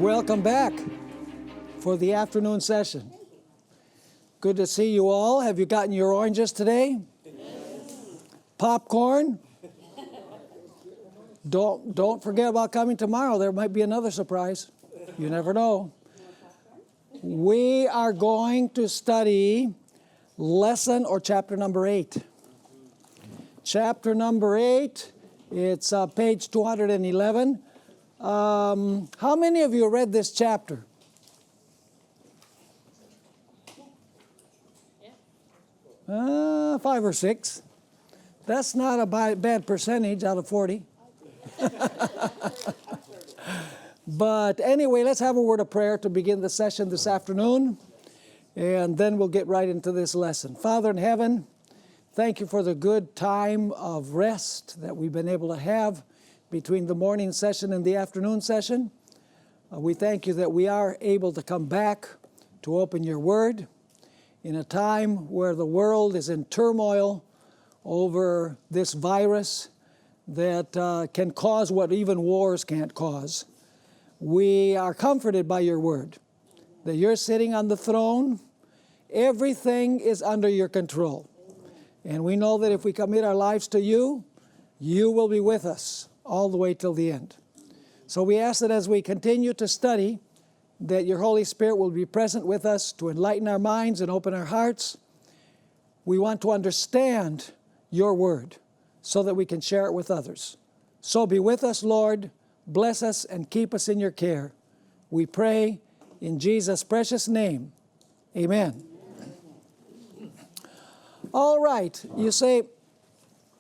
Welcome back for the afternoon session. Good to see you all. Have you gotten your oranges today? Popcorn? Don't forget about coming tomorrow. There might be another surprise. You never know. We are going to study lesson or chapter number 8. Chapter number 8, it's page 211. How many of you read this chapter? Yeah. 5 or 6. That's not a bad percentage out of 40. But anyway, let's have a word of prayer to begin the session this afternoon, and then we'll get right into this lesson. Father in heaven, thank you for the good time of rest that we've been able to have between the morning session and the afternoon session. We thank you that we are able to come back to open your word in a time where the world is in turmoil over this virus that can cause what even wars can't cause. We are comforted by your word, that you're sitting on the throne. Everything is under your control. And we know that if we commit our lives to you, you will be with us all the way till the end. So we ask that as we continue to study, that your Holy Spirit will be present with us to enlighten our minds and open our hearts. We want to understand your word so that we can share it with others. So be with us, Lord. Bless us and keep us in your care. We pray in Jesus' precious name. Amen. All right, you say,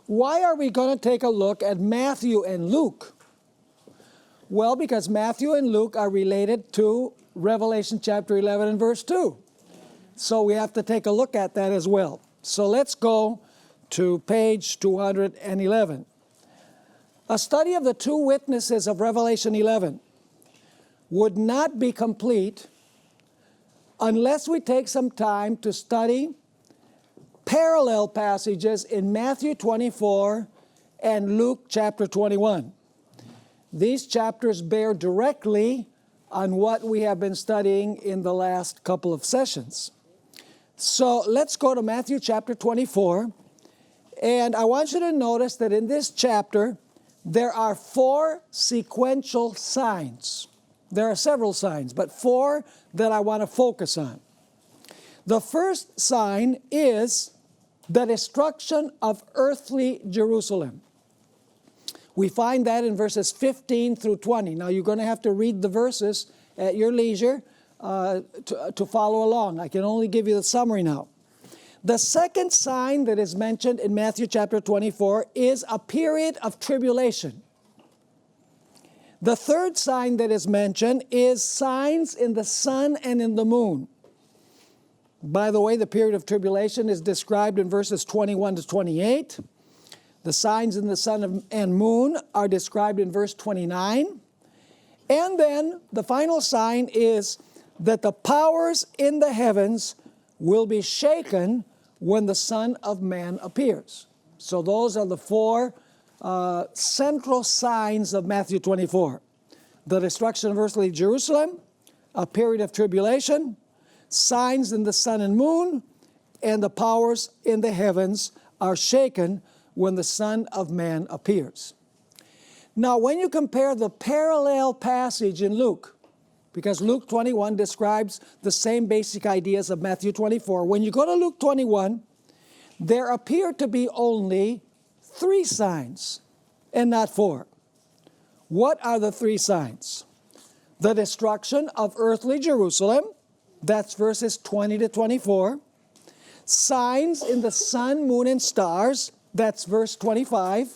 why are we going to take a look at Matthew and Luke? Well, because Matthew and Luke are related to Revelation chapter 11 and verse 2. So we have to take a look at that as well. So let's go to page 211. A study of the two witnesses of Revelation 11 would not be complete unless we take some time to study parallel passages in Matthew 24 and Luke chapter 21. These chapters bear directly on what we have been studying in the last couple of sessions. So let's go to Matthew chapter 24. And I want you to notice that in this chapter, there are 4 sequential signs. There are several signs, but 4 that I want to focus on. The first sign is the destruction of earthly Jerusalem. We find that in verses 15 through 20. Now, you're going to have to read the verses at your leisure to follow along. I can only give you the summary now. The second sign that is mentioned in Matthew chapter 24 is a period of tribulation. The third sign that is mentioned is signs in the sun and in the moon. By the way, the period of tribulation is described in verses 21 to 28. The signs in the sun and moon are described in verse 29. And then the final sign is that the powers in the heavens will be shaken when the Son of Man appears. So those are the 4 central signs of Matthew 24. The destruction of earthly Jerusalem, a period of tribulation, signs in the sun and moon, and the powers in the heavens are shaken when the Son of Man appears. Now, when you compare the parallel passage in Luke, because Luke 21 describes the same basic ideas of Matthew 24. When you go to Luke 21, there appear to be only 3 signs and not 4. What are the 3 signs? The destruction of earthly Jerusalem, that's verses 20 to 24. Signs in the sun, moon, and stars, that's verse 25.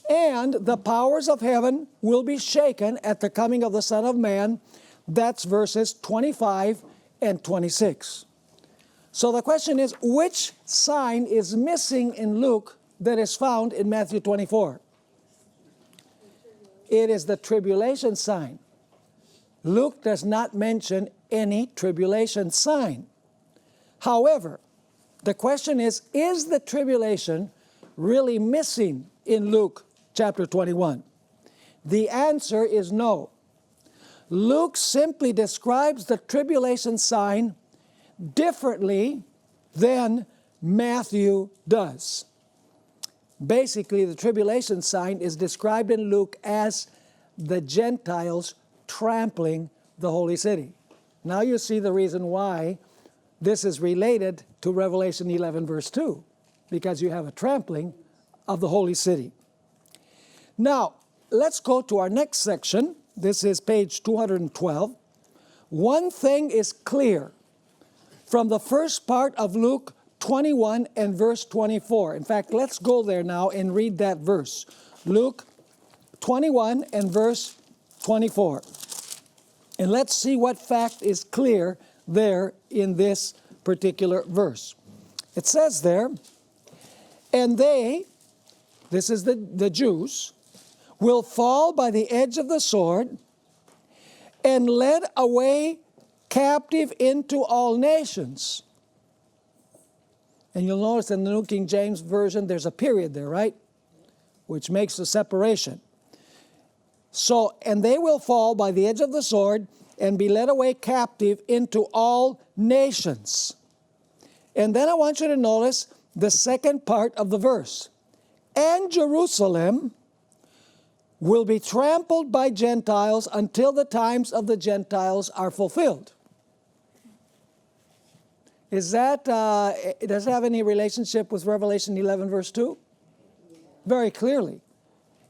And the powers of heaven will be shaken at the coming of the Son of Man, that's verses 25 and 26. So the question is, which sign is missing in Luke that is found in Matthew 24? It is the tribulation sign. Luke does not mention any tribulation sign. However, the question is the tribulation really missing in Luke chapter 21? The answer is no. Luke simply describes the tribulation sign differently than Matthew does. Basically, the tribulation sign is described in Luke as the Gentiles trampling the holy city. Now you see the reason why this is related to Revelation 11, verse 2, because you have a trampling of the holy city. Now, let's go to our next section. This is page 212. One thing is clear from the first part of Luke 21 and verse 24. In fact, let's go there now and read that verse. Luke 21 and verse 24. And let's see what fact is clear there in this particular verse. It says there, and they, this is the Jews, will fall by the edge of the sword and led away captive into all nations. And you'll notice in the New King James Version, there's a period there, right? Which makes the separation. So, and they will fall by the edge of the sword and be led away captive into all nations. And then I want you to notice the second part of the verse. And Jerusalem will be trampled by Gentiles until the times of the Gentiles are fulfilled. Is that, does it have any relationship with Revelation 11, verse 2? Very clearly.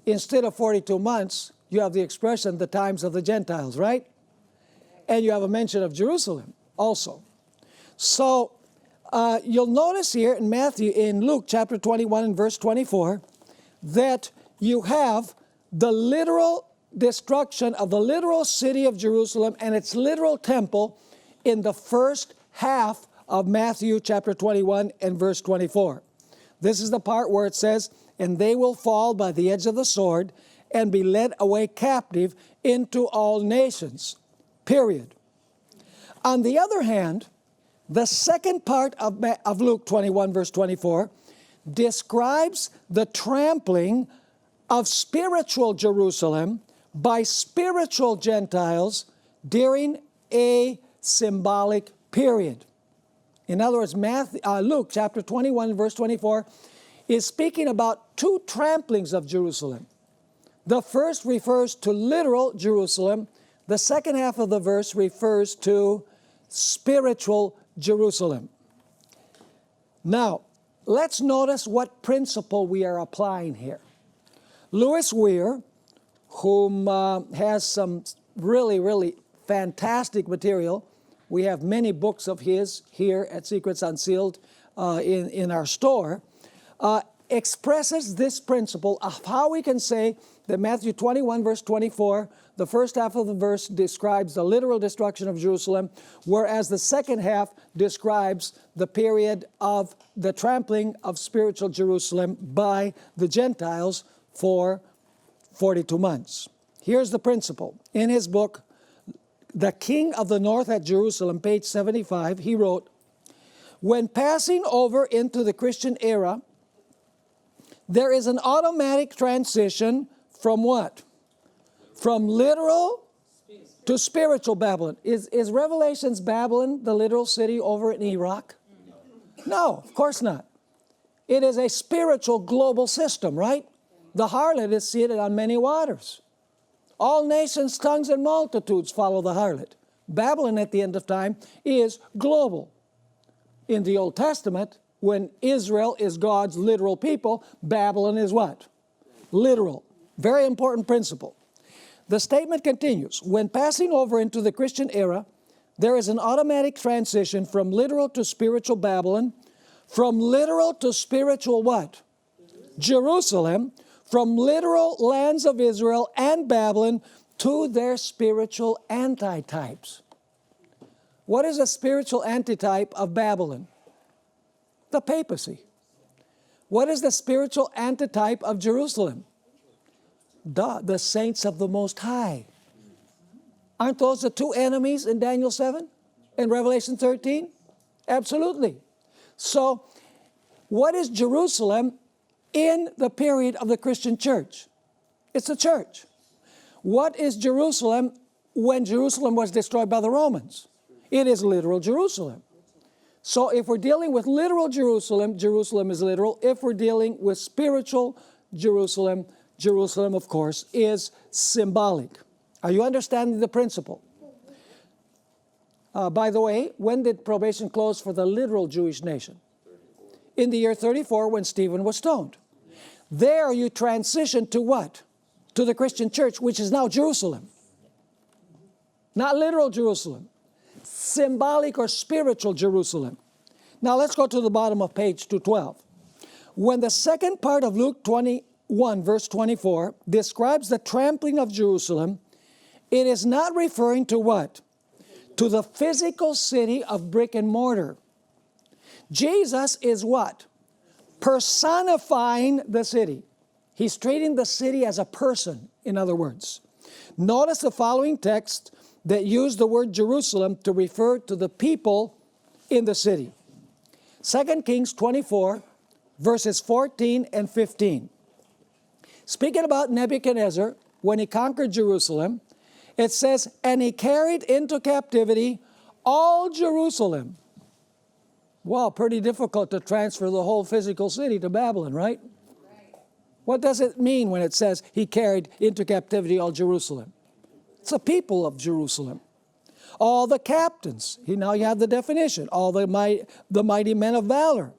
Instead of 42 months, you have the expression, the times of the Gentiles, right? And you have a mention of Jerusalem also. So, you'll notice here in Luke chapter 21 and verse 24, that you have the literal destruction of the literal city of Jerusalem and its literal temple in the first half of Matthew chapter 21 and verse 24. This is the part where it says, and they will fall by the edge of the sword and be led away captive into all nations, period. On the other hand, the second part of Luke 21 verse 24 describes the trampling of spiritual Jerusalem by spiritual Gentiles during a symbolic period. In other words, Luke chapter 21 verse 24 is speaking about two tramplings of Jerusalem. The first refers to literal Jerusalem. The second half of the verse refers to spiritual Jerusalem. Now, let's notice what principle we are applying here. Louis Weir, whom has some really fantastic material. We have many books of his here at Secrets Unsealed in our store, expresses this principle of how we can say that Matthew 21 verse 24, the first half of the verse describes the literal destruction of Jerusalem, whereas the second half describes the period of the trampling of spiritual Jerusalem by the Gentiles for 42 months. Here's the principle. In his book, The King of the North at Jerusalem, page 75, he wrote, when passing over into the Christian era, there is an automatic transition from what? From literal to spiritual Babylon. Is Revelation's Babylon the literal city over in Iraq? No, of course not. It is a spiritual global system, right? The harlot is seated on many waters. All nations, tongues, and multitudes follow the harlot. Babylon at the end of time is global. In the Old Testament, when Israel is God's literal people, Babylon is what? Literal. Very important principle. The statement continues, when passing over into the Christian era, there is an automatic transition from literal to spiritual Babylon, from literal to spiritual what? Jerusalem, from literal lands of Israel and Babylon to their spiritual antitypes. What is a spiritual antitype of Babylon? The papacy. What is the spiritual antitype of Jerusalem? The saints of the Most High. Aren't those the two enemies in Daniel 7 and Revelation 13? Absolutely. So, what is Jerusalem in the period of the Christian church? It's the church. What is Jerusalem when Jerusalem was destroyed by the Romans. It is literal Jerusalem. So if we're dealing with literal Jerusalem, Jerusalem is literal. If we're dealing with spiritual Jerusalem, Jerusalem, of course, is symbolic. Are you understanding the principle? By the way, when did probation close for the literal Jewish nation? In the year 34, when Stephen was stoned. There you transition to what? To the Christian church, which is now Jerusalem. Not literal Jerusalem. Symbolic or spiritual Jerusalem. Now let's go to the bottom of page 212. When the second part of Luke 21, verse 24, describes the trampling of Jerusalem, it is not referring to what? To the physical city of brick and mortar. Jesus is what? Personifying the city. He's treating the city as a person, in other words. Notice the following text that use the word Jerusalem to refer to the people in the city. 2 Kings 24, verses 14 and 15. Speaking about Nebuchadnezzar, when he conquered Jerusalem, it says, and he carried into captivity all Jerusalem. Wow, pretty difficult to transfer the whole physical city to Babylon, right? What does it mean when it says he carried into captivity all Jerusalem? It's the people of Jerusalem. All the captains. Now you have the definition. All the mighty men of valor.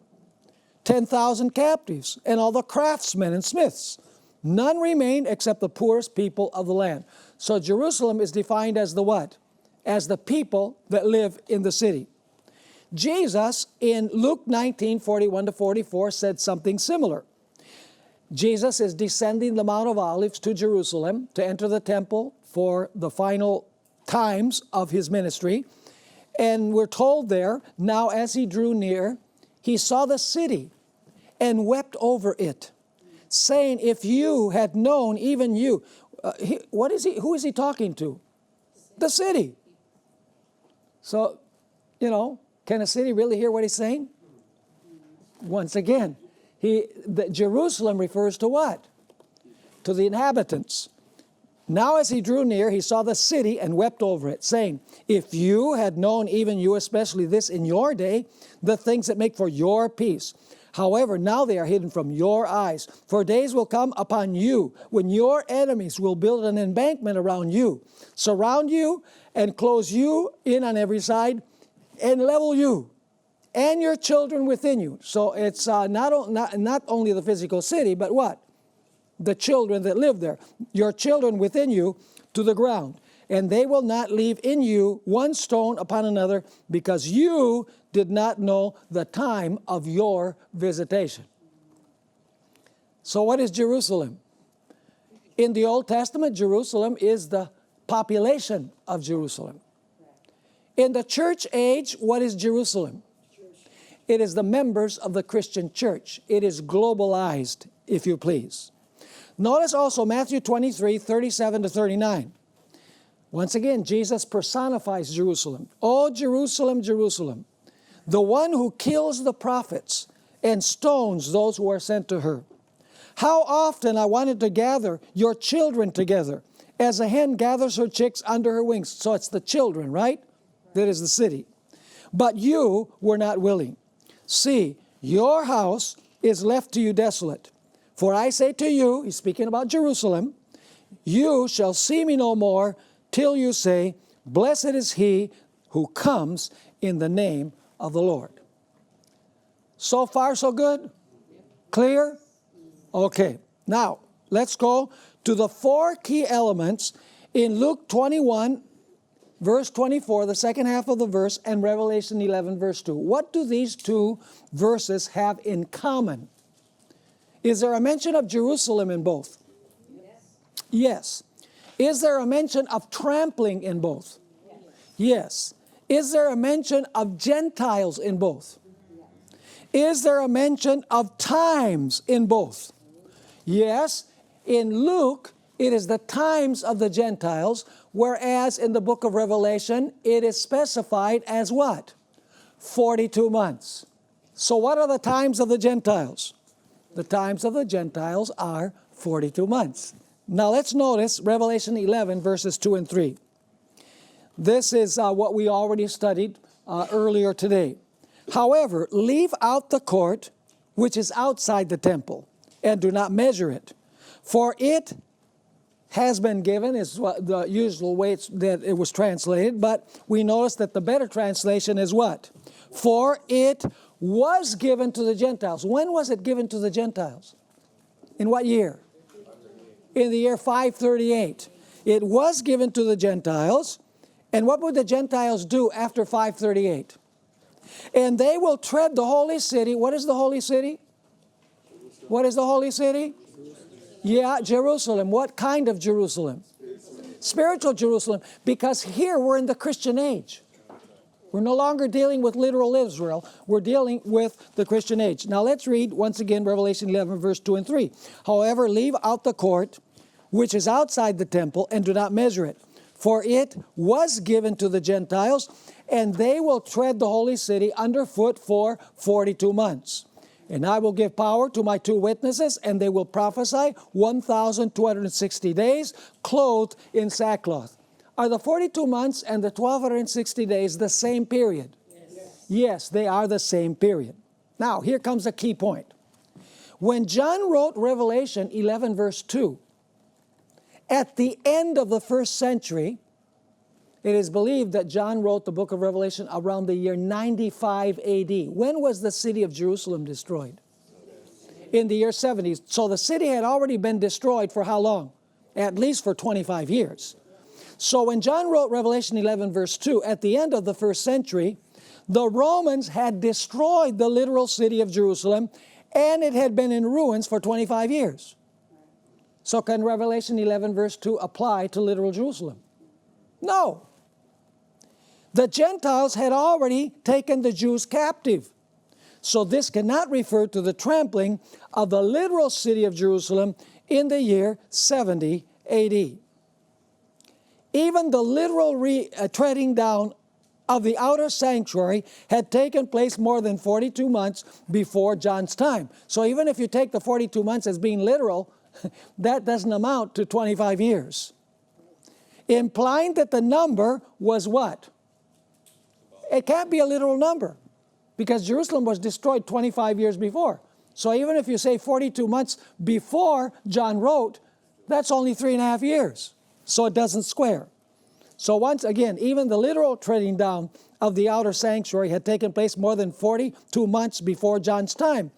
10,000 captives. And all the craftsmen and smiths. None remained except the poorest people of the land. So Jerusalem is defined as the what? As the people that live in the city. Jesus in Luke 19, 41 to 44 said something similar. Jesus is descending the Mount of Olives to Jerusalem to enter the temple for the final times of his ministry. And we're told there, now as he drew near, he saw the city and wept over it, saying, if you had known, even you. Who is he talking to? The city. So, can a city really hear what he's saying? Once again, Jerusalem refers to what? To the inhabitants. Now as he drew near, he saw the city and wept over it, saying, if you had known, even you especially this in your day, the things that make for your peace. However, now they are hidden from your eyes. For days will come upon you when your enemies will build an embankment around you, surround you and close you in on every side and level you and your children within you. So it's not only the physical city, but what? The children that live there. Your children within you to the ground. And they will not leave in you one stone upon another, because you did not know the time of your visitation. So what is Jerusalem? In the Old Testament, Jerusalem is the population of Jerusalem. In the church age, what is Jerusalem? It is the members of the Christian church. It is globalized, if you please. Notice also Matthew 23, 37 to 39. Once again, Jesus personifies Jerusalem. Oh, Jerusalem, Jerusalem, the one who kills the prophets and stones those who are sent to her. How often I wanted to gather your children together, as a hen gathers her chicks under her wings. So it's the children, right? That is the city. But you were not willing. See, your house is left to you desolate. For I say to you, he's speaking about Jerusalem, you shall see me no more till you say, blessed is he who comes in the name of the Lord. So far, so good? Clear? Okay. Now, let's go to the four key elements in Luke 21, verse 24, the second half of the verse, and Revelation 11, verse 2. What do these two verses have in common? Is there a mention of Jerusalem in both? Yes. Is there a mention of trampling in both? Yes. Is there a mention of Gentiles in both? Is there a mention of times in both? Yes. In Luke, it is the times of the Gentiles, whereas in the book of Revelation, it is specified as what? 42 months. So what are the times of the Gentiles? The times of the Gentiles are 42 months. Now let's notice Revelation 11, verses 2 and 3. This is what we already studied earlier today. However, leave out the court which is outside the temple, and do not measure it. For it has been given, is what the usual way that it was translated, but we notice that the better translation is what? For it was given to the Gentiles. When was it given to the Gentiles? In what year? In the year 538. It was given to the Gentiles. And what would the Gentiles do after 538? And they will tread the holy city. What is the holy city? What is the holy city? Yeah, Jerusalem. What kind of Jerusalem? Spiritual Jerusalem. Because here we're in the Christian age. We're no longer dealing with literal Israel. We're dealing with the Christian age. Now let's read once again Revelation 11, verse 2 and 3. However, leave out the court which is outside the temple, and do not measure it. For it was given to the Gentiles, and they will tread the holy city underfoot for 42 months. And I will give power to my 2 witnesses, and they will prophesy 1,260 days, clothed in sackcloth. Are the 42 months and the 1,260 days the same period? Yes, they are the same period. Now, here comes a key point. When John wrote Revelation 11, verse 2, at the end of the 1st century, it is believed that John wrote the book of Revelation around the year 95 AD. When was the city of Jerusalem destroyed? In the year 70. So the city had already been destroyed for how long? At least for 25 years. So when John wrote Revelation 11, verse 2, at the end of the 1st century, the Romans had destroyed the literal city of Jerusalem, and it had been in ruins for 25 years. So can Revelation 11, verse 2 apply to literal Jerusalem? No. The Gentiles had already taken the Jews captive. So this cannot refer to the trampling of the literal city of Jerusalem in the year 70 AD. Even the literal treading down of the outer sanctuary had taken place more than 42 months before John's time. So even if you take the 42 months as being literal, that doesn't amount to 25 years. Implying that the number was what? It can't be a literal number, because Jerusalem was destroyed 25 years before. So even if you say 42 months before John wrote, that's only 3.5 years. So it doesn't square. So once again, even the literal treading down of the outer sanctuary had taken place more than 42 months before John's time.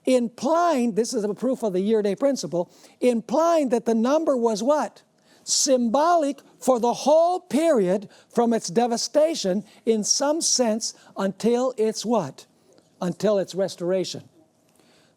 Implying, this is a proof of the year-day principle, implying that the number was what? Symbolic for the whole period from its devastation in some sense until its what? Until its restoration.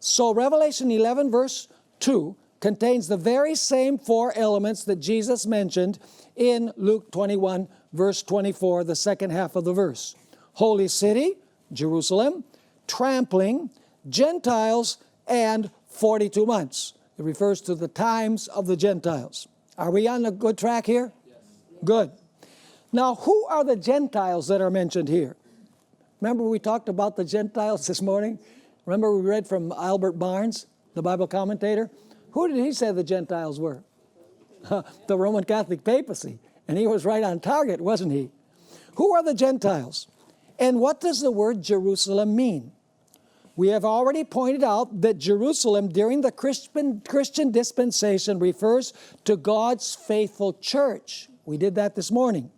So Revelation 11 verse 2 contains the very same 4 elements that Jesus mentioned in Luke 21 verse 24, the second half of the verse. Holy city, Jerusalem, trampling, Gentiles, and 42 months. It refers to the times of the Gentiles. Are we on a good track here? Yes. Good. Now, who are the Gentiles that are mentioned here? Remember we talked about the Gentiles this morning? Remember we read from Albert Barnes, the Bible commentator? Who did he say the Gentiles were? The Roman Catholic papacy. And he was right on target, wasn't he? Who are the Gentiles? And what does the word Jerusalem mean? We have already pointed out that Jerusalem during the Christian dispensation refers to God's faithful church. We did that this morning.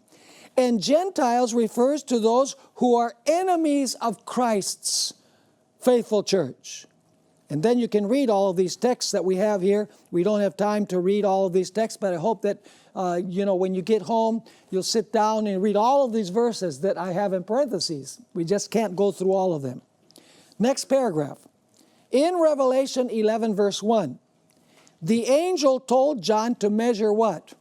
And Gentiles refers to those who are enemies of Christ's faithful church. And then you can read all of these texts that we have here. We don't have time to read all of these texts, but I hope that, when you get home, you'll sit down and read all of these verses that I have in parentheses. We just can't go through all of them. Next paragraph. In Revelation 11, verse 1, the angel told John to measure what?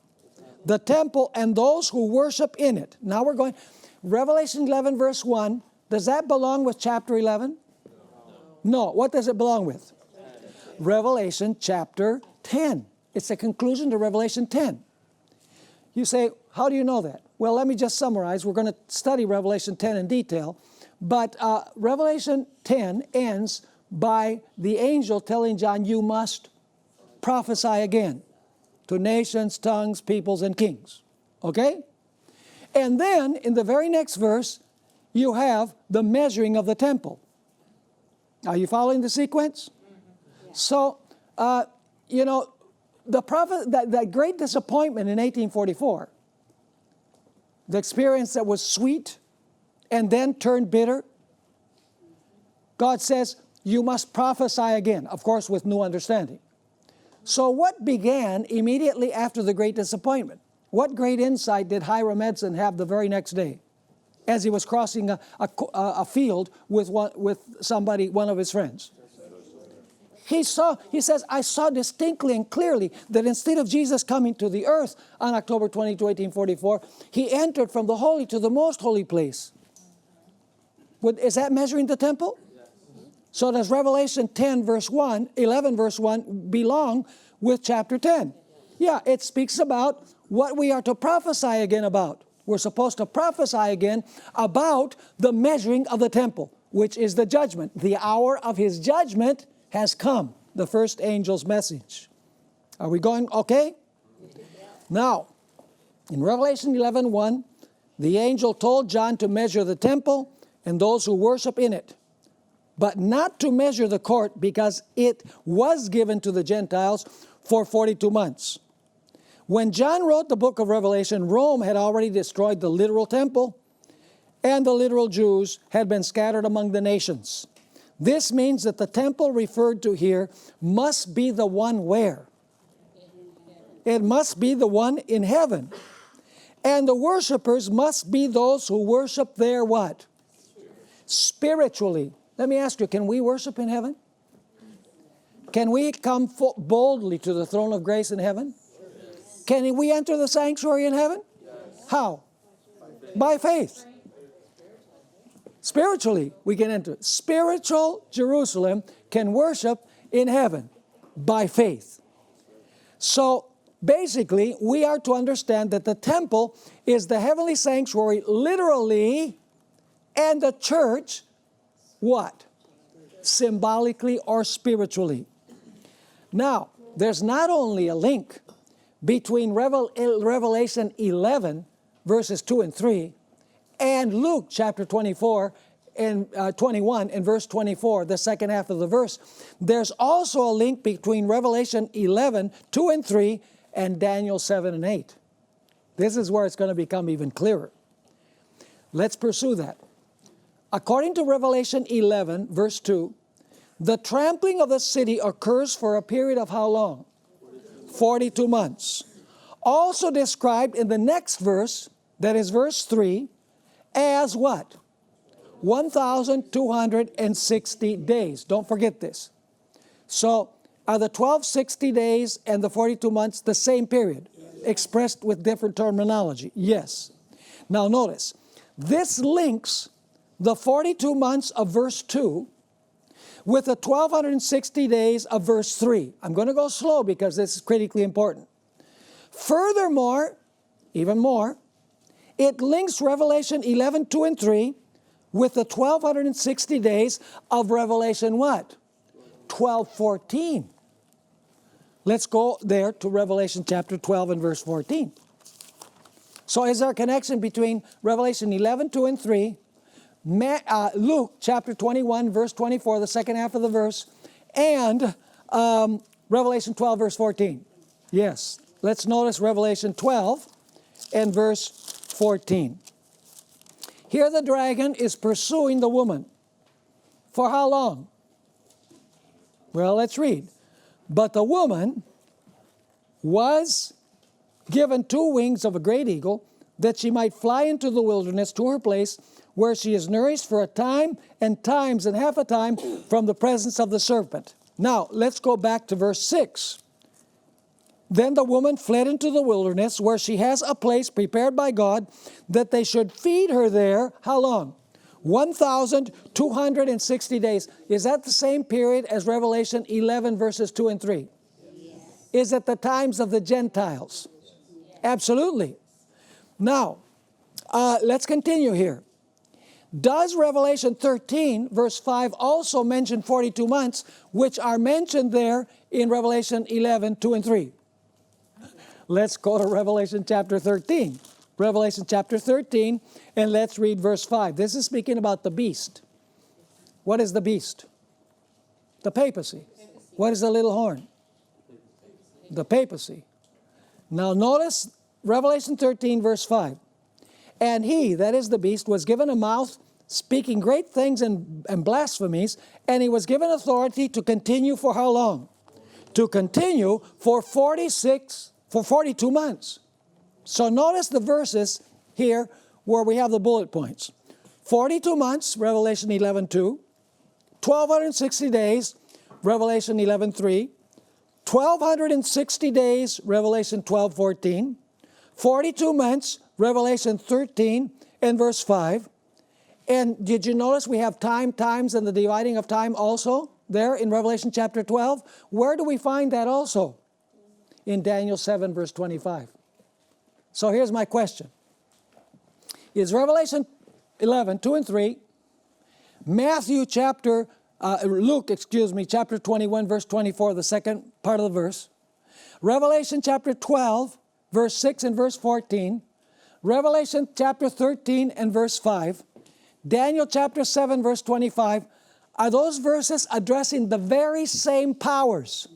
The temple and those who worship in it. Now we're going, Revelation 11, verse 1, does that belong with chapter 11? No. What does it belong with? 10. Revelation chapter 10. It's a conclusion to Revelation 10. You say, how do you know that? Well, let me just summarize. We're going to study Revelation 10 in detail. But Revelation 10 ends by the angel telling John, you must prophesy again to nations, tongues, peoples, and kings. Okay? And then in the very next verse, you have the measuring of the temple. Are you following the sequence? Mm-hmm. Yeah. So, the prophet, that great disappointment in 1844, the experience that was sweet and then turned bitter, God says, you must prophesy again, of course with new understanding. So what began immediately after the great disappointment? What great insight did Hiram Edson have the very next day as he was crossing a field with one of his friends? He says, I saw distinctly and clearly that instead of Jesus coming to the earth on October 22, 1844, he entered from the holy to the most holy place. Is that measuring the temple? Yes. So does Revelation 11 verse 1 belong with chapter 10? Yeah, it speaks about what we are to prophesy again about. We're supposed to prophesy again about the measuring of the temple, which is the judgment. The hour of his judgment has come, the first angel's message. Are we going okay? Now, in Revelation 11:1, the angel told John to measure the temple and those who worship in it, but not to measure the court, because it was given to the Gentiles for 42 months. When John wrote the book of Revelation, Rome had already destroyed the literal temple, and the literal Jews had been scattered among the nations. This means that the temple referred to here must be the one where? It must be the one in heaven. And the worshipers must be those who worship there what? Spiritually. Let me ask you, can we worship in heaven? Can we come boldly to the throne of grace in heaven? Can we enter the sanctuary in heaven? How? By faith. Spiritually, we can enter. Spiritual Jerusalem can worship in heaven by faith. So, basically, we are to understand that the temple is the heavenly sanctuary literally, and the church, what? Symbolically or spiritually. Now, there's not only a link between Revelation 11, verses 2 and 3, and Luke chapter 24 and 21 and verse 24, the second half of the verse. There's also a link between Revelation 11, 2 and 3, and Daniel 7 and 8. This is where it's going to become even clearer. Let's pursue that. According to Revelation 11, verse 2, the trampling of the city occurs for a period of how long? 42 months. Also described in the next verse, that is verse 3, as what? 1,260 days. Don't forget this. So, are the 1260 days and the 42 months the same period? Expressed with different terminology? Yes. Now notice, this links the 42 months of verse 2 with the 1,260 days of verse 3. I'm going to go slow because this is critically important. Furthermore, even more, it links Revelation 11, 2 and 3 with the 1,260 days of Revelation what? 12:14. Let's go there to Revelation chapter 12 and verse 14. So is there a connection between Revelation 11, 2 and 3, Luke chapter 21, verse 24, the second half of the verse, and Revelation 12, verse 14? Yes. Let's notice Revelation 12 and verse 14. Here the dragon is pursuing the woman. For how long? Well, let's read. But the woman was given 2 wings of a great eagle, that she might fly into the wilderness to her place, where she is nourished for a time and times and half a time from the presence of the serpent. Now, let's go back to verse 6. Then the woman fled into the wilderness, where she has a place prepared by God, that they should feed her there. How long? 1,260 days. Is that the same period as Revelation 11, verses 2 and 3? Yes. Is it the times of the Gentiles? Yes. Absolutely. Now, let's continue here. Does Revelation 13, verse 5 also mention 42 months, which are mentioned there in Revelation 11, 2 and 3? Let's go to Revelation chapter 13. Revelation chapter 13, and let's read verse 5. This is speaking about the beast. What is the beast? The papacy. What is the little horn? The papacy. Now notice Revelation 13, verse 5. And he, that is the beast, was given a mouth speaking great things and blasphemies, and he was given authority to continue for how long? To continue for 42 months. So notice the verses here where we have the bullet points. 42 months, Revelation 11:2. 1,260 days, Revelation 11:3. 1,260 days, Revelation 12:14. 42 months, Revelation 13 and verse 5. And did you notice we have times, and the dividing of time also there in Revelation chapter 12? Where do we find that also? In Daniel 7 verse 25. So here's my question. Is Revelation 11, 2 and 3, Luke, chapter 21 verse 24, the second part of the verse, Revelation chapter 12 verse 6 and verse 14, Revelation chapter 13 and verse 5, Daniel chapter 7 verse 25, are those verses addressing the very same powers?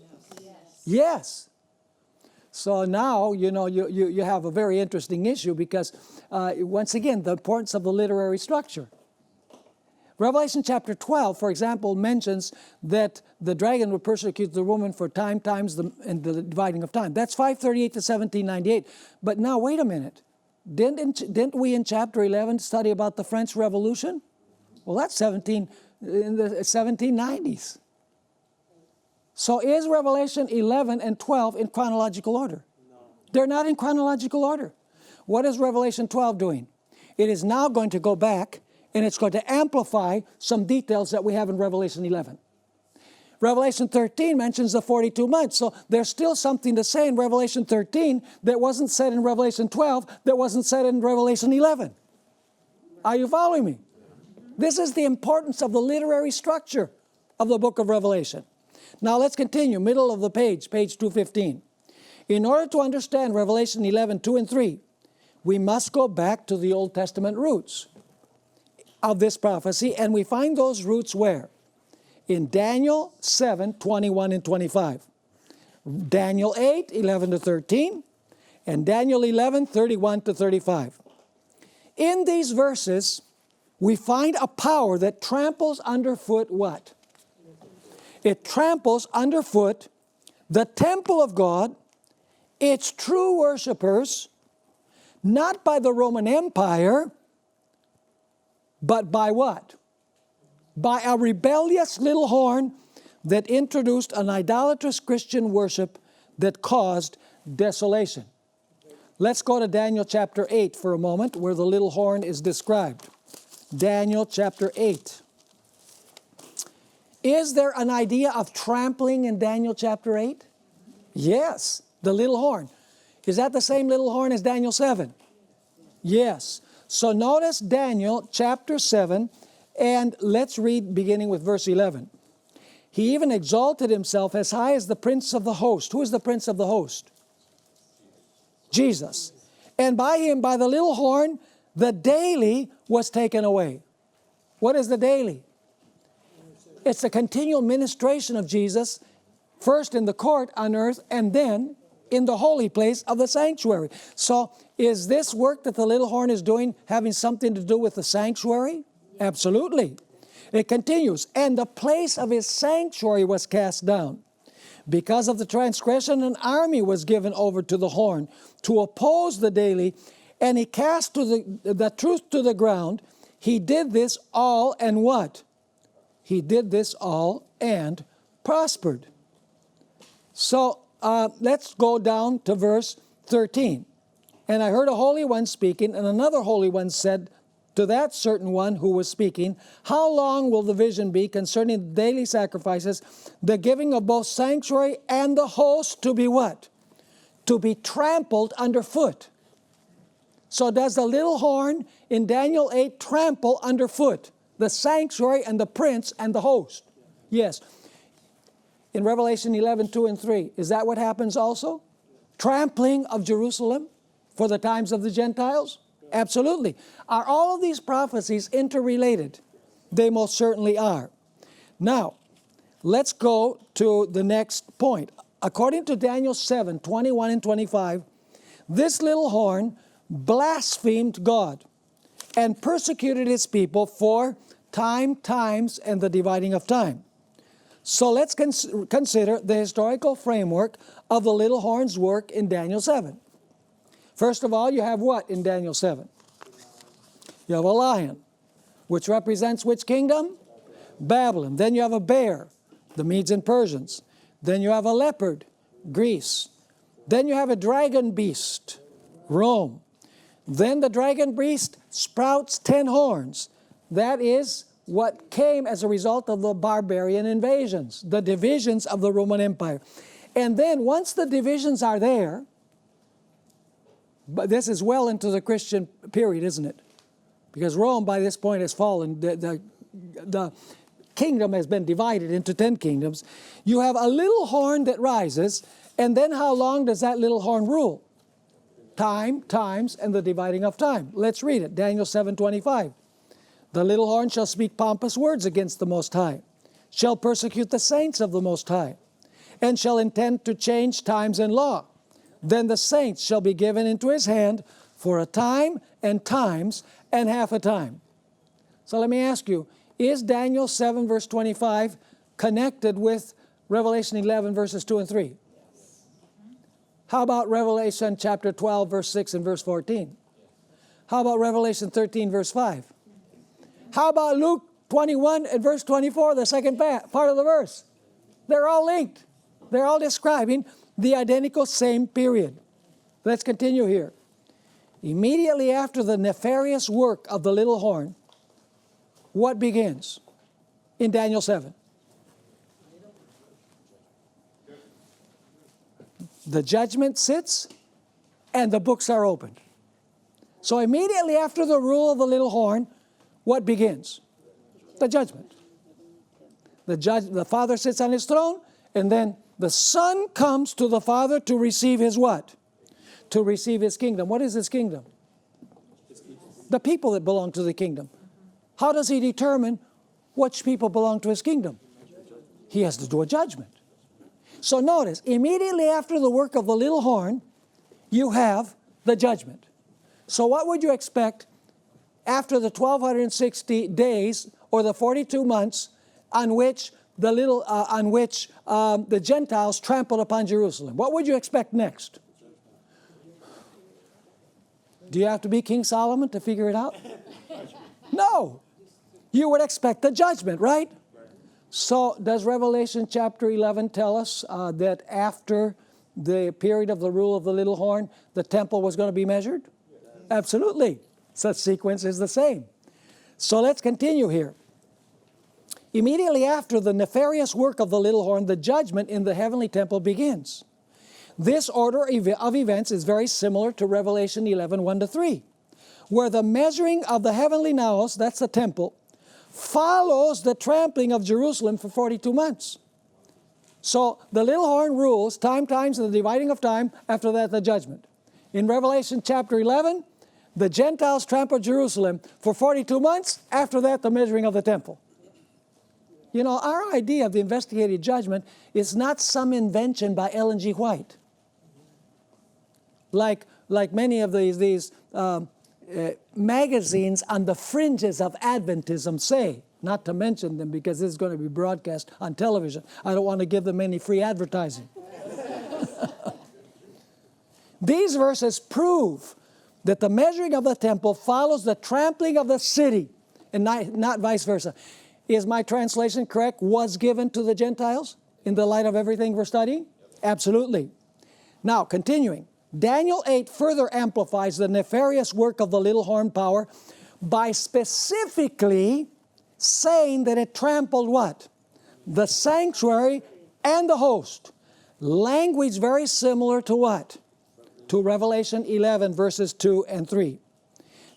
Yes. So now, you have a very interesting issue because, once again, the importance of the literary structure. Revelation chapter 12, for example, mentions that the dragon would persecute the woman for times, and the dividing of time. That's 538 to 1798. But now, wait a minute. Didn't we in chapter 11 study about the French Revolution? Well, that's in the 1790s. So is Revelation 11 and 12 in chronological order? No. They're not in chronological order. What is Revelation 12 doing? It is now going to go back and it's going to amplify some details that we have in Revelation 11. Revelation 13 mentions the 42 months. So there's still something to say in Revelation 13 that wasn't said in Revelation 12, that wasn't said in Revelation 11. Are you following me? This is the importance of the literary structure of the book of Revelation. Now let's continue, middle of the page 215. In order to understand Revelation 11, 2 and 3, we must go back to the Old Testament roots of this prophecy, and we find those roots where? In Daniel 7, 21 and 25. Daniel 8, 11 to 13, and Daniel 11, 31 to 35. In these verses, we find a power that tramples underfoot what? It tramples underfoot the temple of God, its true worshipers, not by the Roman Empire, but by what? By a rebellious little horn that introduced an idolatrous Christian worship that caused desolation. Let's go to Daniel chapter 8 for a moment, where the little horn is described. Daniel chapter 8. Is there an idea of trampling in Daniel chapter 8? Yes, the little horn. Is that the same little horn as Daniel 7? Yes. So notice Daniel chapter 7, and let's read beginning with verse 11. He even exalted himself as high as the prince of the host. Who is the prince of the host? Jesus. And by him, by the little horn, the daily was taken away. What is the daily? It's the continual ministration of Jesus, first in the court on earth, and then in the holy place of the sanctuary. So is this work that the little horn is doing having something to do with the sanctuary? Absolutely. It continues, and the place of his sanctuary was cast down. Because of the transgression, an army was given over to the horn to oppose the daily, and he cast the truth to the ground. He did this all, and what? He did this all and prospered. So let's go down to verse 13. And I heard a holy one speaking, and another holy one said to that certain one who was speaking, how long will the vision be concerning the daily sacrifices, the giving of both sanctuary and the host to be what? To be trampled underfoot. So does the little horn in Daniel 8 trample underfoot the sanctuary and the prince and the host? Yes. In Revelation 11, 2 and 3, is that what happens also? Trampling of Jerusalem? for the times of the Gentiles? Absolutely. Are all of these prophecies interrelated? They most certainly are. Now, let's go to the next point. According to Daniel 7, 21 and 25, this little horn blasphemed God and persecuted his people for times, and the dividing of time. So let's consider the historical framework of the little horn's work in Daniel 7. First of all, you have what in Daniel 7? You have a lion, which represents which kingdom? Babylon. Then you have a bear, the Medes and Persians. Then you have a leopard, Greece. Then you have a dragon beast, Rome. Then the dragon beast sprouts 10 horns. That is what came as a result of the barbarian invasions, the divisions of the Roman Empire. And then once the divisions are there, but this is well into the Christian period, isn't it? Because Rome by this point has fallen. The kingdom has been divided into 10 kingdoms. You have a little horn that rises, and then how long does that little horn rule? Times, and the dividing of time. Let's read it. Daniel 7:25. The little horn shall speak pompous words against the Most High, shall persecute the saints of the Most High, and shall intend to change times and law. Then the saints shall be given into his hand for a time and times and half a time. So let me ask you, is Daniel 7 verse 25 connected with Revelation 11 verses 2 and 3? How about Revelation chapter 12 verse 6 and verse 14? How about Revelation 13 verse 5? How about Luke 21 and verse 24, the second part of the verse? They're all linked. They're all describing the identical same period. Let's continue here. Immediately after the nefarious work of the little horn, what begins in Daniel 7? The judgment sits and the books are opened. So immediately after the rule of the little horn, what begins? The judgment. The Father sits on his throne, and then the Son comes to the Father to receive his what? To receive his kingdom. What is his kingdom? The people that belong to the kingdom. How does he determine which people belong to his kingdom? He has to do a judgment. So notice, immediately after the work of the little horn, you have the judgment. So what would you expect after the 1260 days or the 42 months on which the Gentiles trampled upon Jerusalem? What would you expect next? Do you have to be King Solomon to figure it out? No. You would expect the judgment, right? So does Revelation chapter 11 tell us that after the period of the rule of the little horn, the temple was going to be measured? Absolutely. Such sequence is the same. So let's continue here. Immediately after the nefarious work of the little horn, the judgment in the heavenly temple begins. This order of events is very similar to Revelation 11, 1-3, where the measuring of the heavenly naos, that's the temple, follows the trampling of Jerusalem for 42 months. So the little horn rules times, and the dividing of time, after that the judgment. In Revelation chapter 11, the Gentiles trampled Jerusalem for 42 months, after that the measuring of the temple. You know, our idea of the investigative judgment is not some invention by Ellen G. White. Like many of these magazines on the fringes of Adventism say, not to mention them because this is going to be broadcast on television. I don't want to give them any free advertising. These verses prove that the measuring of the temple follows the trampling of the city, and not vice versa. Is my translation correct? Was given to the Gentiles in the light of everything we're studying? Absolutely. Now, continuing. Daniel 8 further amplifies the nefarious work of the little horn power by specifically saying that it trampled what? The sanctuary and the host. Language very similar to what? To Revelation 11 verses 2 and 3.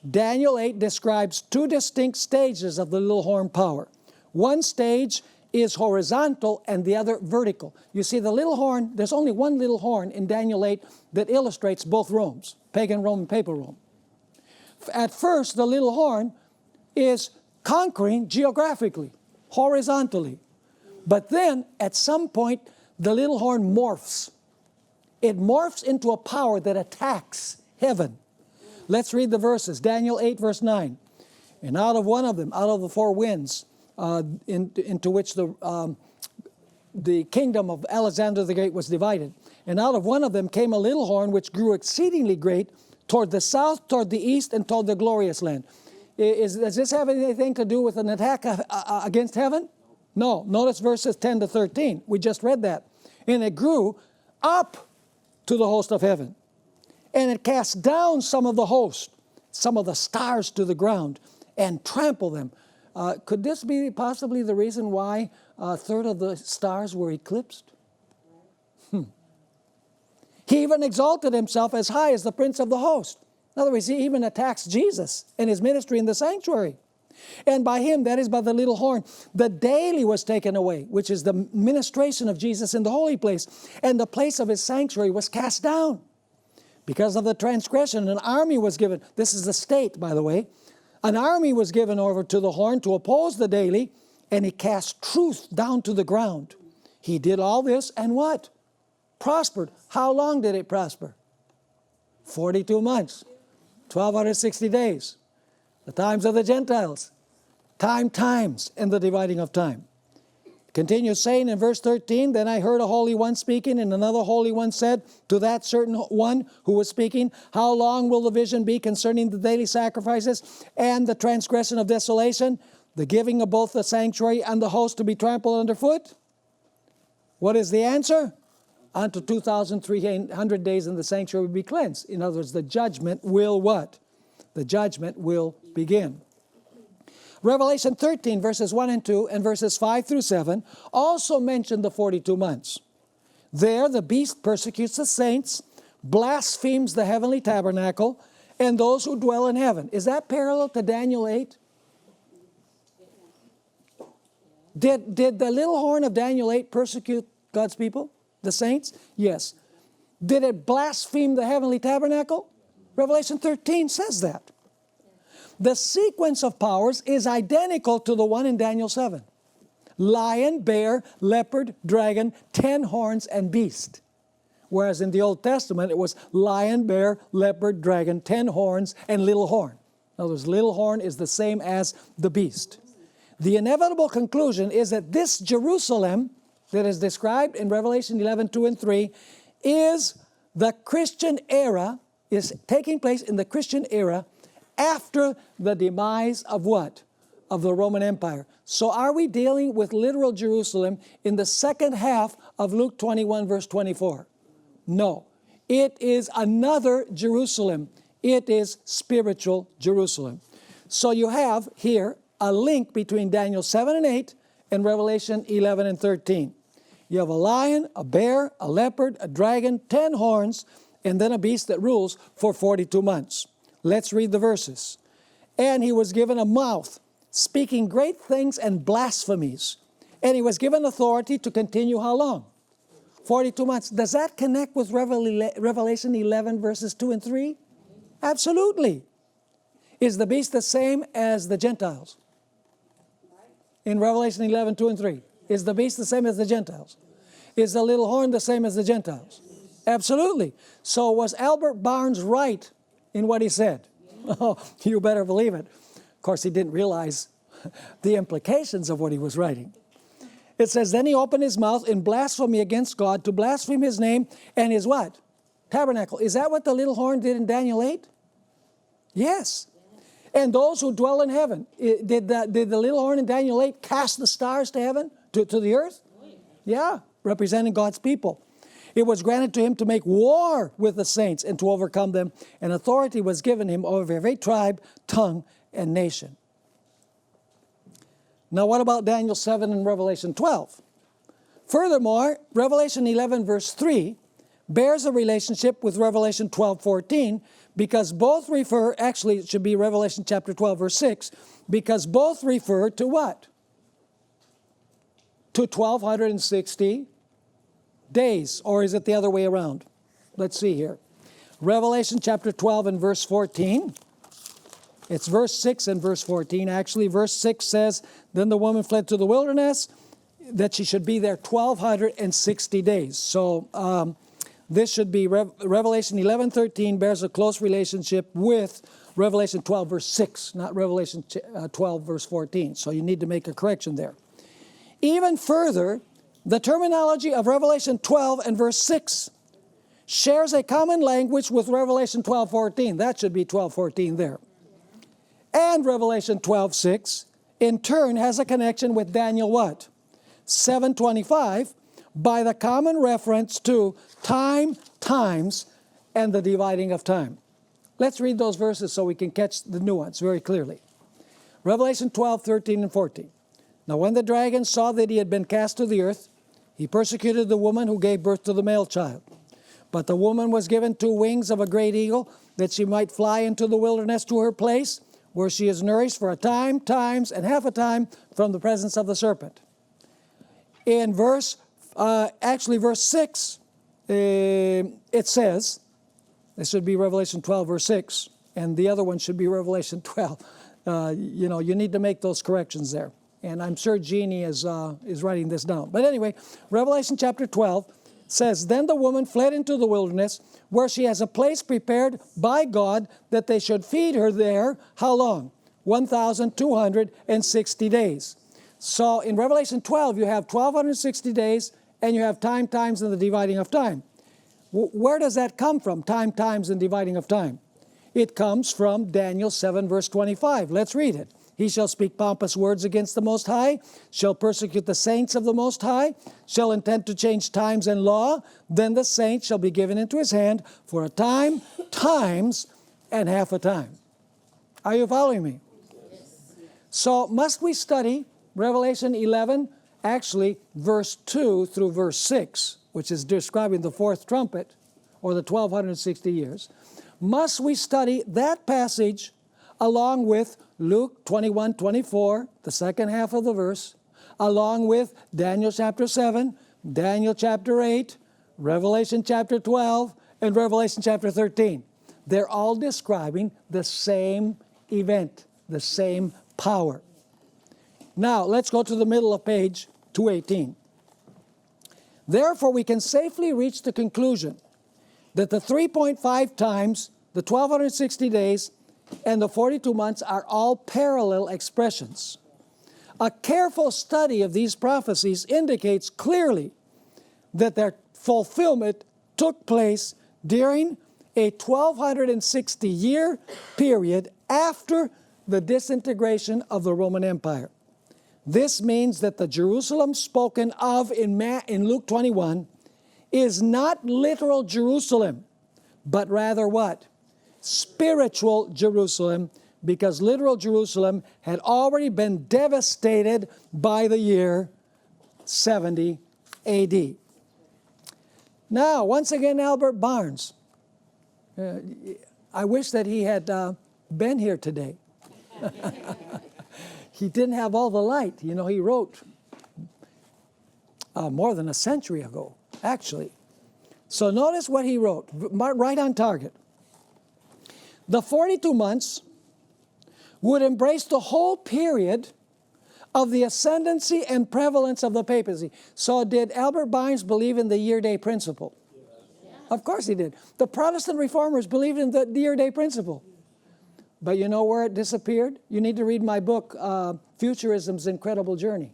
Daniel 8 describes two distinct stages of the little horn power. One stage is horizontal and the other vertical. You see the little horn, there's only one little horn in Daniel 8 that illustrates both Romes, pagan Rome and papal Rome. At first, the little horn is conquering geographically, horizontally. But then, at some point, the little horn morphs. It morphs into a power that attacks heaven. Let's read the verses. Daniel 8, verse 9. And out of one of them, out of the four winds, into which the kingdom of Alexander the Great was divided. And out of one of them came a little horn which grew exceedingly great toward the south, toward the east, and toward the glorious land. Does this have anything to do with an attack against heaven? No. Notice verses 10 to 13. We just read that. And it grew up to the host of heaven. And it cast down some of the host, some of the stars to the ground, and trampled them. Could this be possibly the reason why a third of the stars were eclipsed? He even exalted himself as high as the prince of the host. In other words, he even attacks Jesus and his ministry in the sanctuary. And by him, that is by the little horn, the daily was taken away, which is the ministration of Jesus in the holy place. And the place of his sanctuary was cast down. Because of the transgression, an army was given. This is the state, by the way. An army was given over to the horn to oppose the daily, and he cast truth down to the ground. He did all this, and what? Prospered. How long did it prosper? 42 months. 1260 days. The times of the Gentiles. Times, and the dividing of time. Continues saying in verse 13, Then I heard a holy one speaking, and another holy one said to that certain one who was speaking, How long will the vision be concerning the daily sacrifices and the transgression of desolation, the giving of both the sanctuary and the host to be trampled underfoot? What is the answer? Until 2,300 days in the sanctuary will be cleansed. In other words, the judgment will what? The judgment will begin. Revelation 13, verses 1 and 2, and verses 5 through 7 also mention the 42 months. There the beast persecutes the saints, blasphemes the heavenly tabernacle, and those who dwell in heaven. Is that parallel to Daniel 8? Did the little horn of Daniel 8 persecute God's people, the saints? Yes. Did it blaspheme the heavenly tabernacle? Revelation 13 says that. The sequence of powers is identical to the one in Daniel 7. Lion, bear, leopard, dragon, 10 horns, and beast. Whereas in the Old Testament, it was lion, bear, leopard, dragon, 10 horns, and little horn. In other words, little horn is the same as the beast. The inevitable conclusion is that this Jerusalem that is described in Revelation 11, 2 and 3 is the Christian era, is taking place in the Christian era after the demise of what? Of the Roman Empire. So are we dealing with literal Jerusalem in the second half of Luke 21, verse 24? No. It is another Jerusalem. It is spiritual Jerusalem. So you have here a link between Daniel 7 and 8 and Revelation 11 and 13. You have a lion, a bear, a leopard, a dragon, 10 horns, and then a beast that rules for 42 months. Let's read the verses. And he was given a mouth, speaking great things and blasphemies. And he was given authority to continue how long? 42 months. Does that connect with Revelation 11, verses 2 and 3? Absolutely. Is the beast the same as the Gentiles? In Revelation 11, 2 and 3. Is the beast the same as the Gentiles? Is the little horn the same as the Gentiles? Absolutely. So was Albert Barnes right in what he said? Oh, you better believe it. Of course, he didn't realize the implications of what he was writing. It says, Then he opened his mouth in blasphemy against God to blaspheme his name and his what? Tabernacle. Is that what the little horn did in Daniel 8? Yes. And those who dwell in heaven. Did the little horn in Daniel 8 cast the stars to heaven, to the earth? Yeah, representing God's people. It was granted to him to make war with the saints and to overcome them, and authority was given him over every tribe, tongue, and nation. Now what about Daniel 7 and Revelation 12? Furthermore, Revelation 11 verse 3 bears a relationship with Revelation 12:14 because both refer, actually it should be Revelation chapter 12 verse 6, because both refer to what? to 1,260 days, or is it the other way around? Let's see here. Revelation chapter 12 and verse 14. It's verse 6 and verse 14. Actually, verse 6 says, then the woman fled to the wilderness, that she should be there 1,260 days. So this should be Revelation 11:13 bears a close relationship with Revelation 12 verse 6, not Revelation 12 verse 14. So you need to make a correction there. Even further, the terminology of Revelation 12 and verse 6 shares a common language with Revelation 12:14. That should be 12:14 there. And Revelation 12:6, in turn, has a connection with Daniel what? 7:25, by the common reference to time, times, and the dividing of time. Let's read those verses so we can catch the nuance very clearly. Revelation 12:13 and 14. Now when the dragon saw that he had been cast to the earth, he persecuted the woman who gave birth to the male child. But the woman was given 2 wings of a great eagle, that she might fly into the wilderness to her place, where she is nourished for a time, times, and half a time from the presence of the serpent. In verse 6, it says, this should be Revelation 12, verse 6, and the other one should be Revelation 12. You need to make those corrections there. And I'm sure Jeannie is writing this down. But anyway, Revelation chapter 12 says, then the woman fled into the wilderness, where she has a place prepared by God that they should feed her there. How long? 1,260 days. So in Revelation 12, you have 1,260 days, and you have time, times, and the dividing of time. Where does that come from, time, times, and dividing of time? It comes from Daniel 7, verse 25. Let's read it. He shall speak pompous words against the Most High, shall persecute the saints of the Most High, shall intend to change times and law. Then the saints shall be given into his hand for a time, times, and half a time. Are you following me? Yes. So must we study Revelation 11, actually verse 2 through verse 6, which is describing the fourth trumpet, or the 1,260 years. Must we study that passage along with Luke 21:24, the second half of the verse, along with Daniel chapter 7, Daniel chapter 8, Revelation chapter 12, and Revelation chapter 13. They're all describing the same event, the same power. Now, let's go to the middle of page 218. Therefore, we can safely reach the conclusion that the 3.5 times, the 1,260 days, and the 42 months are all parallel expressions. A careful study of these prophecies indicates clearly that their fulfillment took place during a 1,260-year period after the disintegration of the Roman Empire. This means that the Jerusalem spoken of in Luke 21 is not literal Jerusalem, but rather what? Spiritual Jerusalem, because literal Jerusalem had already been devastated by the year 70 AD. Now, once again, Albert Barnes. I wish that he had been here today. He didn't have all the light. You know, he wrote more than a century ago, actually. So notice what he wrote, right on target. The 42 months would embrace the whole period of the ascendancy and prevalence of the papacy. So did Albert Barnes believe in the year-day principle? Yes. Of course he did. The Protestant reformers believed in the year-day principle. But you know where it disappeared? You need to read my book, Futurism's Incredible Journey.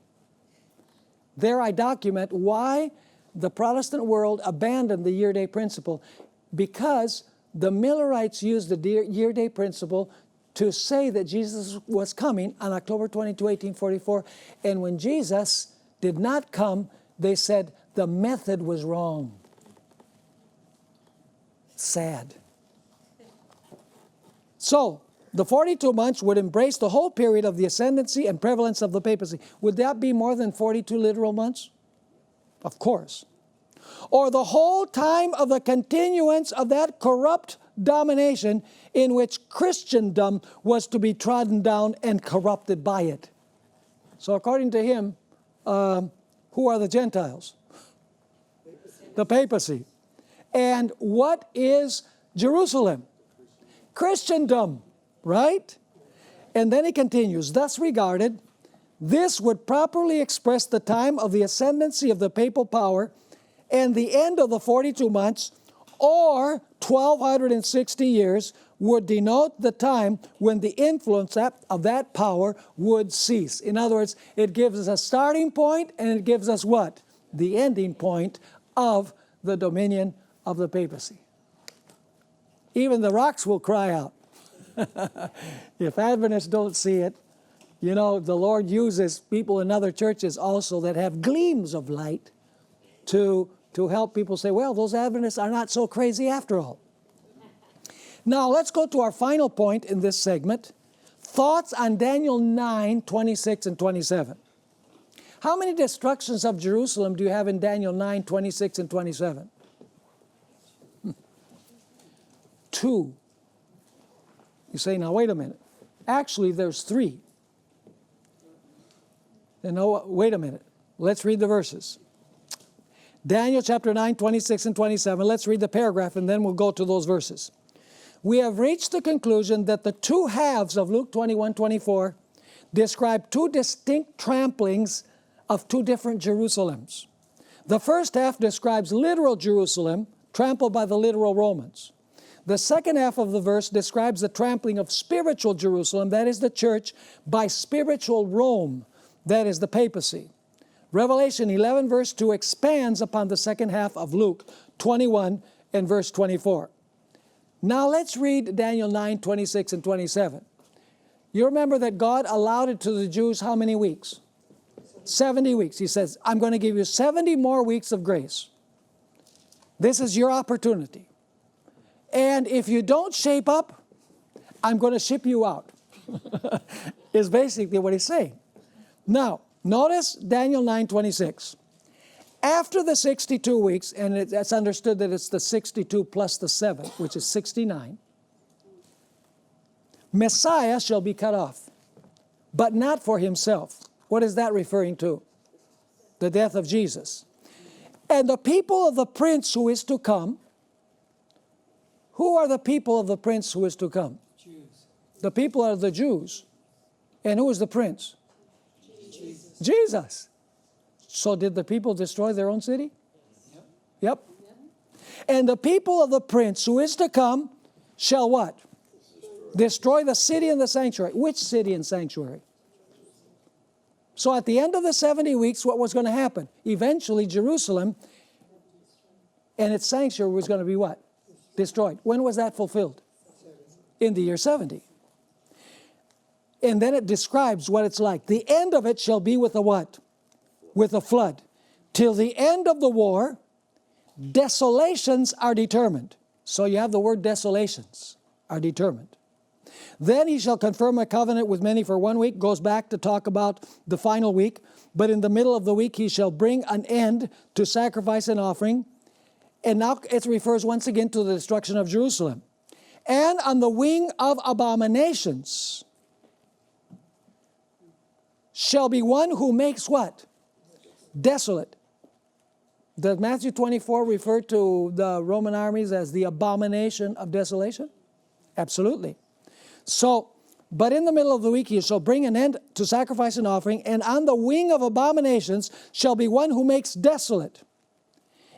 There I document why the Protestant world abandoned the year-day principle, because the Millerites used the year-day principle to say that Jesus was coming on October 22, 1844. And when Jesus did not come, they said the method was wrong. Sad. So, the 42 months would embrace the whole period of the ascendancy and prevalence of the papacy. Would that be more than 42 literal months? Of course. Or the whole time of the continuance of that corrupt domination in which Christendom was to be trodden down and corrupted by it. So according to him, Who are the Gentiles? The papacy. And what is Jerusalem? Christendom, right? And then he continues, thus regarded, this would properly express the time of the ascendancy of the papal power and the end of the 42 months, or 1,260 years, would denote the time when the influence of that power would cease. In other words, it gives us a starting point and it gives us what? The ending point of the dominion of the papacy. Even the rocks will cry out. If Adventists don't see it, you know, the Lord uses people in other churches also that have gleams of light to help people say, well, those Adventists are not so crazy after all. Now, let's go to our final point in this segment. Thoughts on Daniel 9, 26 and 27. How many destructions of Jerusalem do you have in Daniel 9, 26 and 27? 2. You say, now wait a minute. Actually, there's 3. No, wait a minute. Let's read the verses. Daniel chapter 9, 26 and 27. Let's read the paragraph and then we'll go to those verses. We have reached the conclusion that the 2 halves of Luke 21, 24 describe 2 distinct tramplings of 2 different Jerusalems. The first half describes literal Jerusalem, trampled by the literal Romans. The second half of the verse describes the trampling of spiritual Jerusalem, that is the church, by spiritual Rome, that is the papacy. Revelation 11 verse 2 expands upon the second half of Luke 21 and verse 24. Now let's read Daniel 9, 26 and 27. You remember that God allowed it to the Jews how many weeks? 70 weeks. He says, I'm going to give you 70 more weeks of grace. This is your opportunity. And if you don't shape up, I'm going to ship you out. Is basically what he's saying. Now, notice Daniel 9:26. After the 62 weeks, and it's understood that it's the 62 plus the 7, which is 69, Messiah shall be cut off, but not for himself. What is that referring to? The death of Jesus. And the people of the prince who is to come. Who are the people of the prince who is to come? Jews. The people are the Jews. And who is the prince? Jesus. Jesus. So did the people destroy their own city? Yep. And the people of the prince who is to come shall what? Destroy the city and the sanctuary. Which city and sanctuary? So at the end of the 70 weeks, what was going to happen? Eventually, Jerusalem and its sanctuary was going to be what? Destroyed. When was that fulfilled? In the year 70. And then it describes what it's like. The end of it shall be with a what? With a flood. Till the end of the war, desolations are determined. So you have the word desolations are determined. Then he shall confirm a covenant with many for 1 week. Goes back to talk about the final week. But in the middle of the week he shall bring an end to sacrifice and offering. And now it refers once again to the destruction of Jerusalem. And on the wing of abominations shall be one who makes what? Desolate. Does Matthew 24 refer to the Roman armies as the abomination of desolation? Absolutely. So, but in the middle of the week he shall bring an end to sacrifice and offering, and on the wing of abominations shall be one who makes desolate,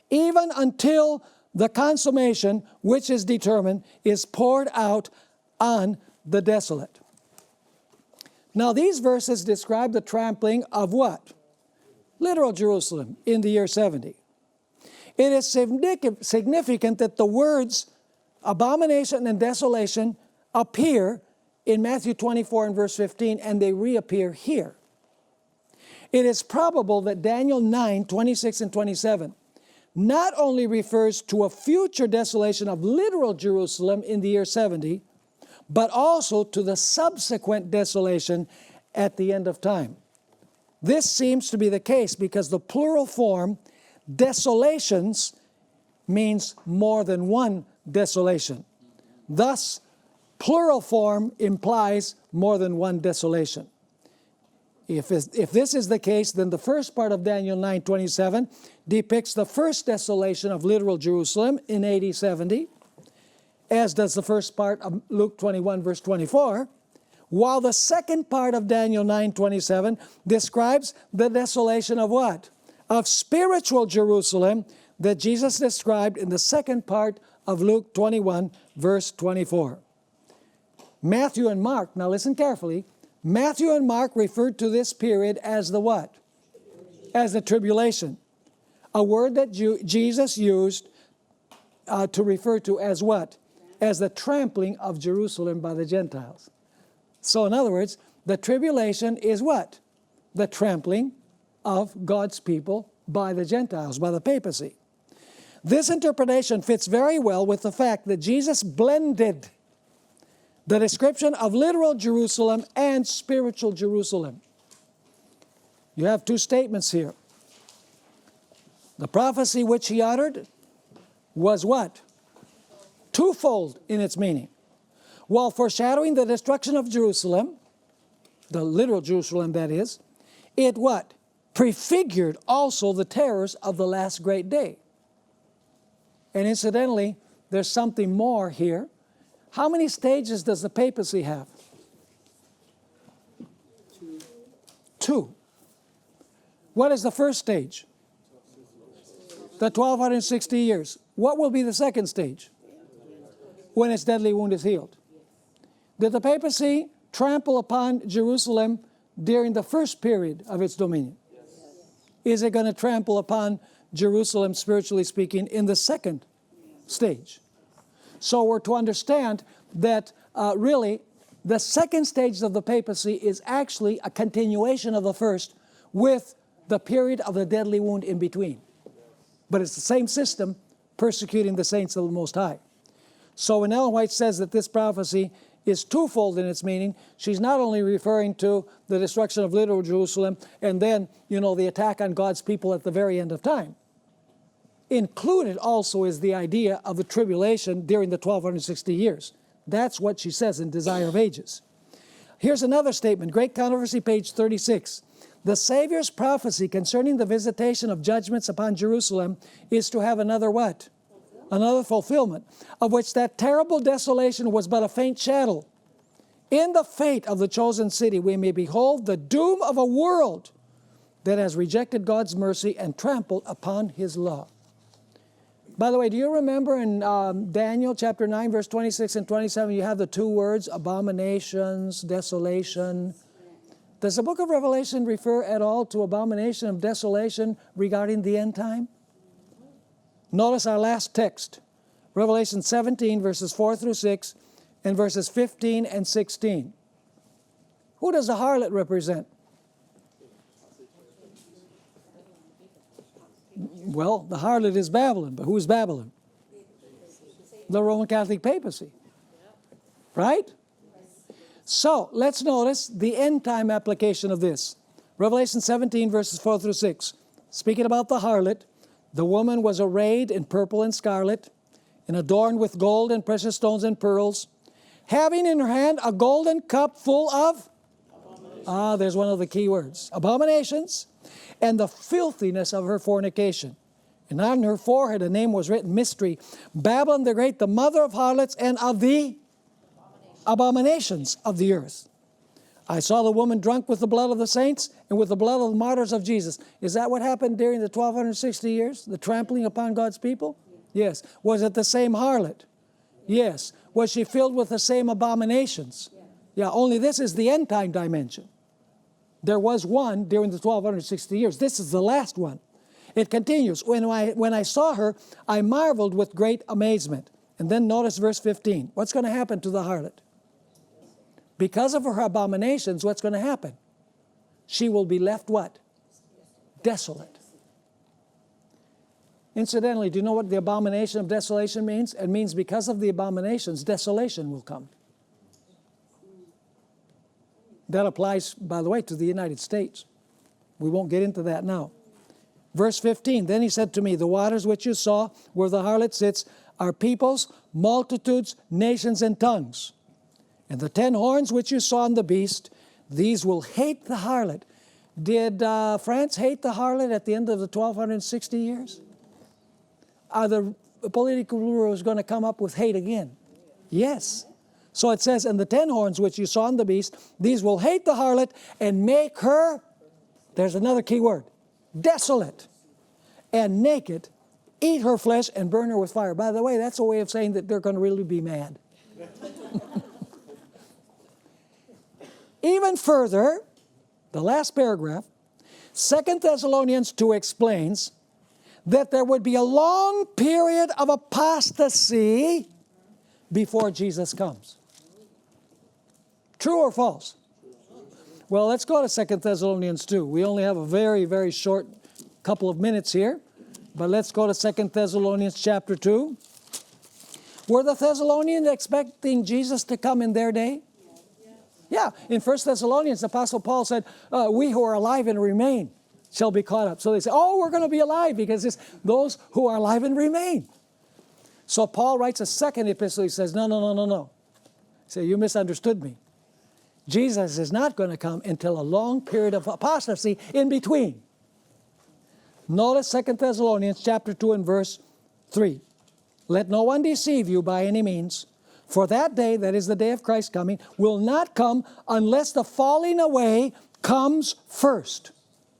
even until the consummation which is determined is poured out on the desolate. Now these verses describe the trampling of what? Literal Jerusalem in the year 70. It is significant that the words abomination and desolation appear in Matthew 24 and verse 15, and they reappear here. It is probable that Daniel 9, 26 and 27 not only refers to a future desolation of literal Jerusalem in the year 70, but also to the subsequent desolation at the end of time. This seems to be the case because the plural form desolations means more than one desolation. Thus, plural form implies more than one desolation. If this is the case, then the first part of Daniel 9:27 depicts the first desolation of literal Jerusalem in AD 70, as does the first part of Luke 21, verse 24, while the second part of Daniel 9:27 describes the desolation of what? Of spiritual Jerusalem that Jesus described in the second part of Luke 21, verse 24. Matthew and Mark, now listen carefully, Matthew and Mark referred to this period as the what? As the tribulation. A word that Jesus used to refer to as what? As the trampling of Jerusalem by the Gentiles. So in other words, the tribulation is what? The trampling of God's people by the Gentiles, by the papacy. This interpretation fits very well with the fact that Jesus blended the description of literal Jerusalem and spiritual Jerusalem. You have two statements here. The prophecy which he uttered was what? Twofold in its meaning. While foreshadowing the destruction of Jerusalem, the literal Jerusalem that is, it what? Prefigured also the terrors of the last great day. And incidentally, there's something more here. How many stages does the papacy have? Two. What is the first stage? The 1260 years. What will be the second stage? When its deadly wound is healed. Did the papacy trample upon Jerusalem during the first period of its dominion? Is it going to trample upon Jerusalem, spiritually speaking, in the second stage? So we're to understand that really the second stage of the papacy is actually a continuation of the first with the period of the deadly wound in between. But it's the same system persecuting the saints of the Most High. So when Ellen White says that this prophecy is twofold in its meaning, she's not only referring to the destruction of literal Jerusalem and then, the attack on God's people at the very end of time. Included also is the idea of the tribulation during the 1260 years. That's what she says in Desire of Ages. Here's another statement, Great Controversy, page 36. The Savior's prophecy concerning the visitation of judgments upon Jerusalem is to have another what? Another fulfillment, of which that terrible desolation was but a faint shadow. In the fate of the chosen city, we may behold the doom of a world that has rejected God's mercy and trampled upon His law. By the way, do you remember in Daniel chapter 9, verse 26 and 27, you have the two words, abominations, desolation. Does the book of Revelation refer at all to abomination of desolation regarding the end time? Notice our last text, Revelation 17, verses 4 through 6, and verses 15 and 16. Who does the harlot represent? Well, the harlot is Babylon, but who's Babylon? The Roman Catholic papacy. Right? So, let's notice the end time application of this. Revelation 17, verses 4 through 6. Speaking about the harlot, the woman was arrayed in purple and scarlet, and adorned with gold and precious stones and pearls, having in her hand a golden cup full of, there's one of the key words, abominations, and the filthiness of her fornication. And on her forehead a name was written, Mystery, Babylon the Great, the mother of harlots and of the abominations of the earth. I saw the woman drunk with the blood of the saints and with the blood of the martyrs of Jesus. Is that what happened during the 1260 years? The trampling upon God's people? Yes. Was it the same harlot? Yes. Was she filled with the same abominations? Yeah, only this is the end time dimension. There was one during the 1260 years. This is the last one. It continues. When I saw her, I marveled with great amazement. And then notice verse 15. What's going to happen to the harlot? Because of her abominations, what's going to happen? She will be left what? Desolate. Incidentally, do you know what the abomination of desolation means? It means because of the abominations, desolation will come. That applies, by the way, to the United States. We won't get into that now. Verse 15, then he said to me, the waters which you saw where the harlot sits are peoples, multitudes, nations, and tongues. And the 10 horns which you saw in the beast, these will hate the harlot Did France hate the harlot at the end of the 1260 years? Are the political rulers going to come up with hate again? Yes. So it says, and the 10 horns which you saw in the beast, these will hate the harlot and make her, there's another key word, desolate and naked, eat her flesh and burn her with fire. By the way, that's a way of saying that they're going to really be mad. Even further, the last paragraph, 2 Thessalonians 2 explains that there would be a long period of apostasy before Jesus comes. True or false? Well, let's go to 2 Thessalonians 2. We only have a very, very short couple of minutes here, but let's go to 2 Thessalonians chapter 2. Were the Thessalonians expecting Jesus to come in their day? Yeah, in 1 Thessalonians, the Apostle Paul said, we who are alive and remain shall be caught up. So they say, oh, we're going to be alive because it's those who are alive and remain. So Paul writes a second epistle. He says, no. He said, you misunderstood me. Jesus is not going to come until a long period of apostasy in between. Notice 2 Thessalonians chapter 2 and verse 3. Let no one deceive you by any means. For that day, that is the day of Christ's coming, will not come unless the falling away comes first.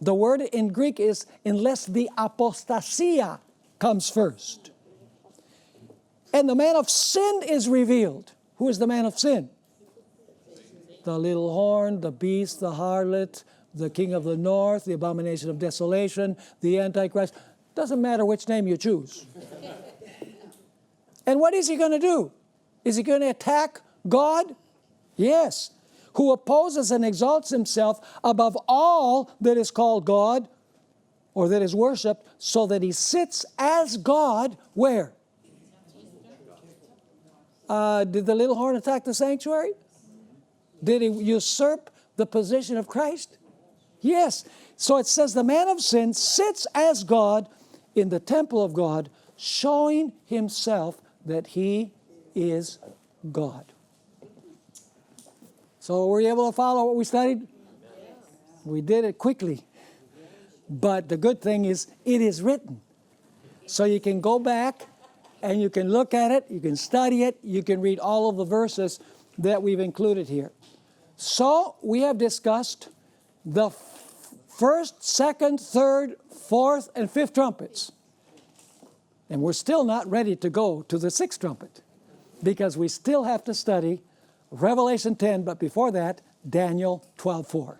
The word in Greek is unless the apostasia comes first. And the man of sin is revealed. Who is the man of sin? The little horn, the beast, the harlot, the king of the north, the abomination of desolation, the Antichrist. Doesn't matter which name you choose. And what is he going to do? Is he going to attack God? Yes. Who opposes and exalts himself above all that is called God or that is worshipped, so that he sits as God where? Did the little horn attack the sanctuary? Did he usurp the position of Christ? Yes. So it says the man of sin sits as God in the temple of God, showing himself that he is God. So were you able to follow what we studied? Yes. We did it quickly. But the good thing is it is written. So you can go back and you can look at it, you can study it, you can read all of the verses that we've included here. So we have discussed the first, second, third, fourth, and fifth trumpets. And we're still not ready to go to the sixth trumpet, because we still have to study Revelation 10, but before that, Daniel 12:4.